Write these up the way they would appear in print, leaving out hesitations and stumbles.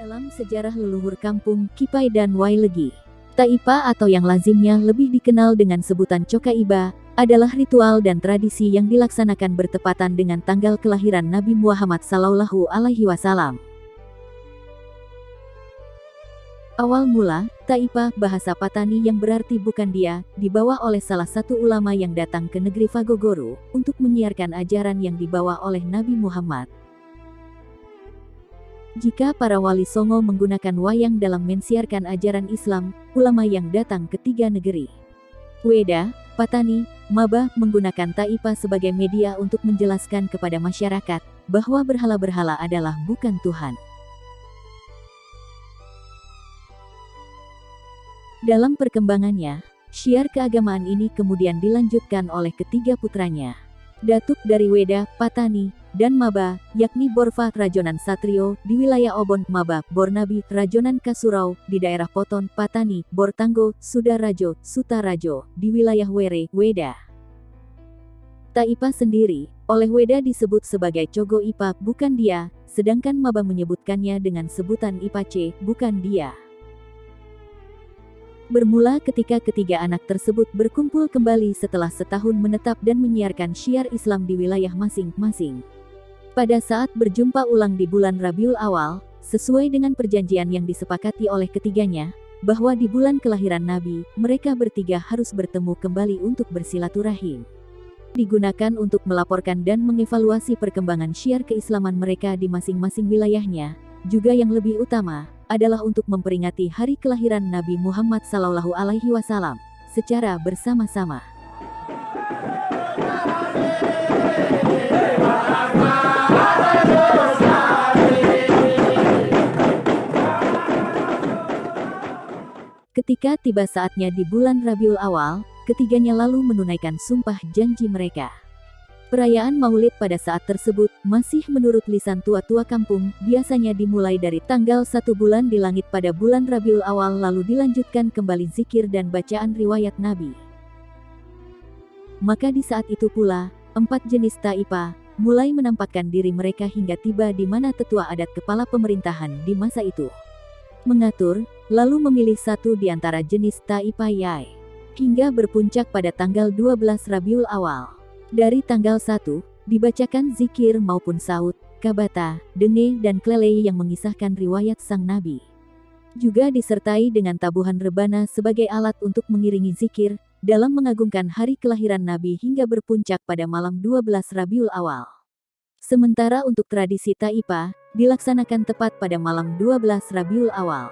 Dalam sejarah leluhur kampung Kipai dan Wailegi, Taipa atau yang lazimnya lebih dikenal dengan sebutan Cokaiba, adalah ritual dan tradisi yang dilaksanakan bertepatan dengan tanggal kelahiran Nabi Muhammad SAW. Awal mula, Taipa, bahasa Patani yang berarti bukan dia, dibawa oleh salah satu ulama yang datang ke negeri Fagogoro, untuk menyiarkan ajaran yang dibawa oleh Nabi Muhammad. Jika para wali songo menggunakan wayang dalam mensiarkan ajaran Islam, ulama yang datang ke tiga negeri, Weda, Patani, Maba, menggunakan Taipa sebagai media untuk menjelaskan kepada masyarakat, bahwa berhala-berhala adalah bukan Tuhan. Dalam perkembangannya, syiar keagamaan ini kemudian dilanjutkan oleh ketiga putranya, Datuk dari Weda, Patani, dan Maba, yakni Borfa Rajonan Satrio, di wilayah Obon, Maba, Bornabi, Rajonan Kasurau, di daerah Poton, Patani, Bortanggo, Sudarajo, Sutarajo, di wilayah Were, Weda. Taipa sendiri, oleh Weda disebut sebagai Cogo Ipa, bukan dia, sedangkan Maba menyebutkannya dengan sebutan Ipace, bukan dia. Bermula ketika ketiga anak tersebut berkumpul kembali setelah setahun menetap dan menyiarkan syiar Islam di wilayah masing-masing. Pada saat berjumpa ulang di bulan Rabiul Awal, sesuai dengan perjanjian yang disepakati oleh ketiganya, bahwa di bulan kelahiran Nabi, mereka bertiga harus bertemu kembali untuk bersilaturahim. Digunakan untuk melaporkan dan mengevaluasi perkembangan syiar keislaman mereka di masing-masing wilayahnya, juga yang lebih utama, adalah untuk memperingati hari kelahiran Nabi Muhammad SAW secara bersama-sama. Ketika tiba saatnya di bulan Rabiul Awal, ketiganya lalu menunaikan sumpah janji mereka. Perayaan Maulid pada saat tersebut, masih menurut lisan tua-tua kampung, biasanya dimulai dari tanggal 1 bulan di langit pada bulan Rabiul Awal lalu dilanjutkan kembali zikir dan bacaan riwayat Nabi. Maka di saat itu pula, 4 jenis Taipa mulai menampakkan diri mereka hingga tiba di mana tetua adat kepala pemerintahan di masa itu mengatur, lalu memilih satu di antara jenis Taipa Yai, hingga berpuncak pada tanggal 12 Rabiul Awal. Dari tanggal 1, dibacakan zikir maupun saut, kabata, denge dan klelei yang mengisahkan riwayat sang Nabi. Juga disertai dengan tabuhan rebana sebagai alat untuk mengiringi zikir, dalam mengagungkan hari kelahiran Nabi hingga berpuncak pada malam 12 Rabiul Awal. Sementara untuk tradisi Taipa, dilaksanakan tepat pada malam 12 Rabiul Awal.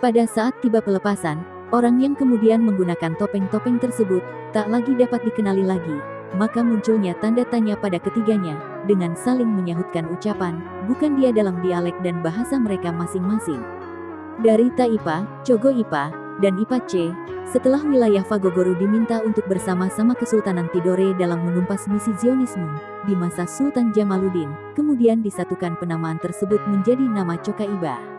Pada saat tiba pelepasan, orang yang kemudian menggunakan topeng-topeng tersebut, tak lagi dapat dikenali lagi. Maka munculnya tanda tanya pada ketiganya, dengan saling menyahutkan ucapan, bukan dia dalam dialek dan bahasa mereka masing-masing. Dari Taipa, Cogo Ipa, dan Ipace, setelah wilayah Fagogoro diminta untuk bersama-sama Kesultanan Tidore dalam menumpas misi Zionisme, di masa Sultan Jamaluddin, kemudian disatukan penamaan tersebut menjadi nama Cokaiba.